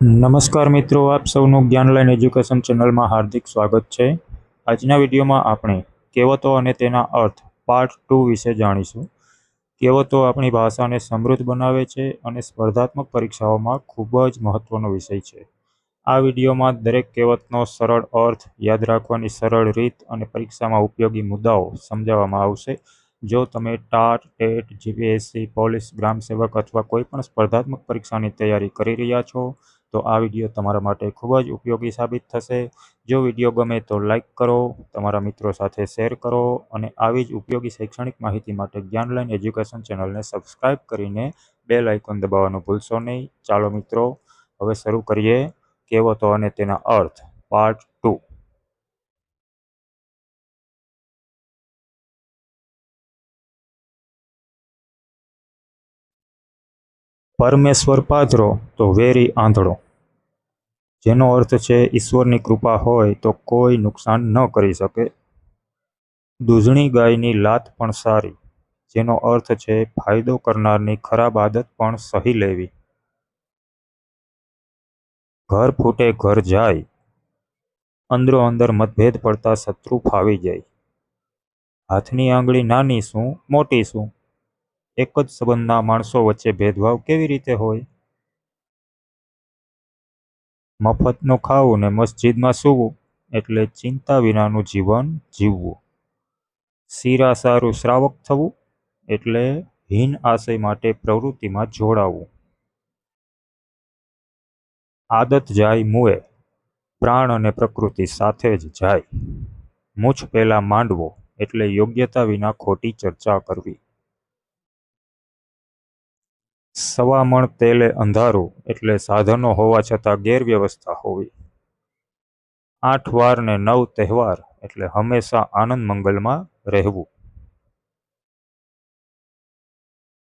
નમસ્કાર મિત્રો, આપ સૌનું જ્ઞાનલાઈન એજ્યુકેશન ચેનલમાં હાર્દિક સ્વાગત છે। આજના વિડીયોમાં આપણે કહેવતો અને તેના અર્થ પાર્ટ 2 વિશે જાણીશું। કહેવતો આપણી ભાષાને સમૃદ્ધ બનાવે છે અને સ્પર્ધાત્મક પરીક્ષાઓમાં ખૂબ જ મહત્વનો વિષય છે। આ વિડીયોમાં દરેક કહેવતનો સરળ અર્થ, યાદ રાખવાની સરળ રીત અને પરીક્ષામાં ઉપયોગી મુદ્દાઓ સમજાવવામાં આવશે। જો તમે ટાટ, ટેટ, જીપીએસસી, પોલીસ, ગ્રામ સેવક અથવા કોઈપણ સ્પર્ધાત્મક પરીક્ષાની તૈયારી કરી રહ્યા છો તો આ વિડીયો તમારા માટે ખૂબ જ ઉપયોગી સાબિત થશે। જો વિડીયો ગમે તો લાઈક કરો, તમારા મિત્રો સાથે શેર કરો અને આવી જ ઉપયોગી શૈક્ષણિક માહિતી માટે જ્ઞાનલાઈન એજ્યુકેશન ચેનલને સબસ્ક્રાઇબ કરીને બેલ આઇકોન દબાવવાનું ભૂલશો નહીં। ચાલો મિત્રો, હવે શરૂ કરીએ કહેવતો અને તેના અર્થ પાર્ટ 2। પરમેશ્વર પાધરો તો વેરી આંધળો, જેનો અર્થ છે ઈશ્વરની કૃપા હોય તો કોઈ નુકસાન ન કરી શકે। દૂધણી ગાયની લાત પણ સારી, જેનો અર્થ છે ફાયદો કરનારની ખરાબ આદત પણ સહી લેવી। ઘર ફૂટે ઘર જાય, અંદરો અંદર મતભેદ પડતા શત્રુ ફાવી જાય। હાથની આંગળી નાની શું મોટી શું, એક જ સંબંધના માણસો વચ્ચે ભેદભાવ કેવી રીતે હોય। મફતનું ખાવું ને મસ્જિદમાં સૂવું એટલે ચિંતા વિનાનું જીવન જીવવું। શિરા સારું શ્રાવક થવું એટલે હીન આશય માટે પ્રવૃત્તિમાં જોડાવું। આદત જાય મુએ, પ્રાણ અને પ્રકૃતિ સાથે જ જાય। મૂછ પહેલા માંડવો એટલે યોગ્યતા વિના ખોટી ચર્ચા કરવી। સવા મણ તેલે અંધારું એટલે સાધનો હોવા છતાં ગેરવ્યવસ્થા હોવી। 8 વાર ને 9 તહેવાર એટલે હંમેશા આનંદ મંગલમાં રહેવું।